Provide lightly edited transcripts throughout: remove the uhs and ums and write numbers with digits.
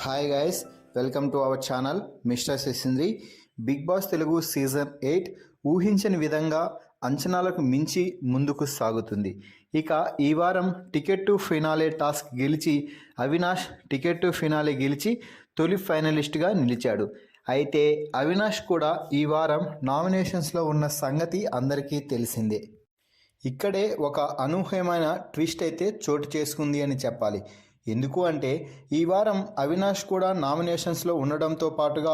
Hi guys, welcome to our channel mister Sisindri. Bigg Boss Telugu season 8 ఊహించని విధంగా అంచనాలకు మించి ముందుకు సాగుతుంది. ఇక ఈ వారం టికెట్ టు ఫినాలే టాస్క్ గెలిచి అవినాష్ టికెట్ టు ఫినాలే గెలిచి తొలి ఫైనలిస్ట్గా నిలిచాడు. అయితే అవినాష్ కూడా ఈ వారం నామినేషన్స్లో ఉన్న సంగతి అందరికీ తెలిసిందే. ఇక్కడే ఒక అనూహ్యమైన ట్విస్ట్ అయితే చోటు చేసుకుంది అని చెప్పాలి. ఎందుకు అంటే ఈ వారం అవినాష్ కూడా నామినేషన్స్లో ఉండడంతో పాటుగా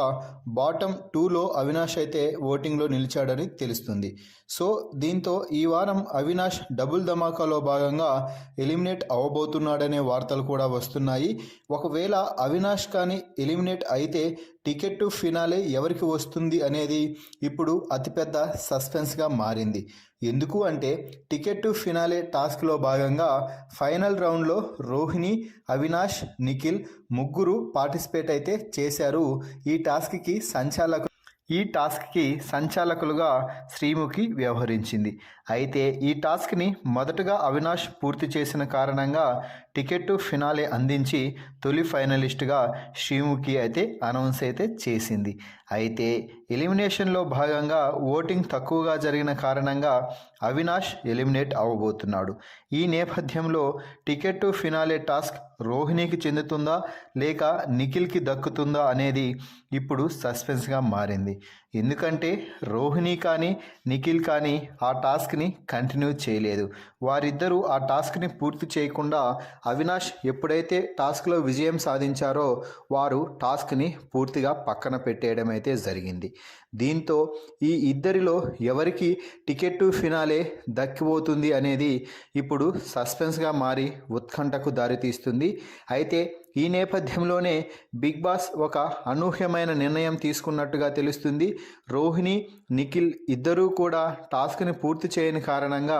బాటమ్ 2లో అవినాష్ అయితే ఓటింగ్లో నిలిచాడని తెలుస్తుంది. సో దీంతో ఈ వారం అవినాష్ డబుల్ ధమాకాలో భాగంగా ఎలిమినేట్ అవ్వబోతున్నాడనే వార్తలు కూడా వస్తున్నాయి. ఒకవేళ అవినాష్ కానీ ఎలిమినేట్ అయితే టికెట్ టు ఫినాలే ఎవరికి వస్తుంది అనేది ఇప్పుడు అతిపెద్ద సస్పెన్స్గా మారింది. ఎందుకు అంటే టికెట్ టు ఫినాలే టాస్క్లో భాగంగా ఫైనల్ రౌండ్లో రోహిణి, అవినాష్, నిఖిల్ ముగ్గురు పార్టిసిపేట్ అయితే చేశారు. ఈ టాస్క్కి సంచాలకులుగా శ్రీముఖి వ్యవహరించింది. అయితే ఈ టాస్క్ని మొదటగా అవినాష్ పూర్తి చేసిన కారణంగా టికెట్ టు ఫినాలే అందించి తొలి ఫైనలిస్ట్గా శ్రీముఖి అయితే అనౌన్స్ అయితే చేసింది. అయితే ఎలిమినేషన్లో భాగంగా ఓటింగ్ తక్కువగా జరిగిన కారణంగా అవినాష్ ఎలిమినేట్ అవ్వబోతున్నాడు. ఈ నేపథ్యంలో టికెట్ టు ఫినాలే టాస్క్ రోహిణికి చెందుతుందా లేక నిఖిల్కి దక్కుతుందా అనేది ఇప్పుడు సస్పెన్స్గా మారింది. ఎందుకంటే రోహిణి కానీ నిఖిల్ కానీ ఆ టాస్క్ని కంటిన్యూ చేయలేదు. వారిద్దరూ ఆ టాస్క్ని పూర్తి చేయకుండా అవినాష్ ఎప్పుడైతే టాస్క్లో విజయం సాధించారో వారు టాస్క్ని పూర్తిగా పక్కన పెట్టేయడం అయితే జరిగింది. దీంతో ఈ ఇద్దరిలో ఎవరికి టికెట్ టు ఫినాలే దక్కిపోతుంది అనేది ఇప్పుడు సస్పెన్స్గా మారి ఉత్కంఠకు దారితీస్తుంది. అయితే ఈ నేపథ్యంలోనే బిగ్ బాస్ ఒక అనూహ్యమైన నిర్ణయం తీసుకున్నట్టుగా తెలుస్తుంది. రోహిణి, నిఖిల్ ఇద్దరూ కూడా టాస్క్ని పూర్తి చేయని కారణంగా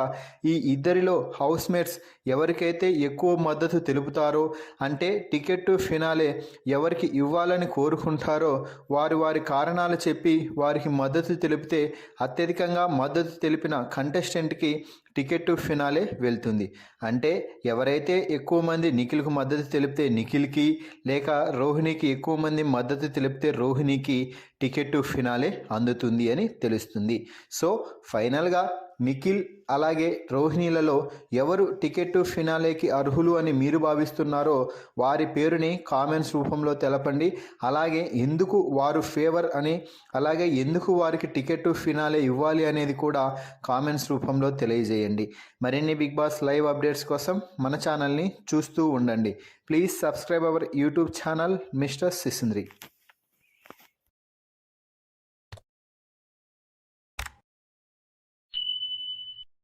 ఈ ఇద్దరిలో హౌస్మేట్స్ ఎవరికైతే ఎక్కువ మద్దతు తెలుపుతారో, అంటే టికెట్ టు ఫినాలే ఎవరికి ఇవ్వాలని కోరుకుంటారో వారి కారణాలు చెప్పి వారికి మద్దతు తెలిపితే అత్యధికంగా మద్దతు తెలిపిన కంటెస్టెంట్కి టికెట్ టు ఫినాలే వెళ్తుంది. అంటే ఎవరైతే ఎక్కువ మంది నిఖిల్కు మద్దతు తెలిపితే నిఖిల్కి, లేక రోహిణికి ఎక్కువ మంది మద్దతు తెలిపితే రోహిణికి టికెట్ టు ఫినాలే అందుతుంది అని తెలుస్తుంది. సో ఫైనల్గా నిఖిల్ అలాగే రోహిణిలలో ఎవరు టికెట్ టు ఫినాలేకి అర్హులు అని మీరు భావిస్తున్నారో వారి పేరుని కామెంట్స్ రూపంలో తెలపండి. అలాగే ఎందుకు వారు ఫేవర్ అని, అలాగే ఎందుకు వారికి టికెట్ టు ఫినాలే ఇవ్వాలి అనేది కూడా కామెంట్స్ రూపంలో తెలియజేయండి. మరిన్ని బిగ్ బాస్ లైవ్ అప్డేట్స్ కోసం మన ఛానల్ని చూస్తూ ఉండండి. Please subscribe our YouTube channel mister సిసింద్రి.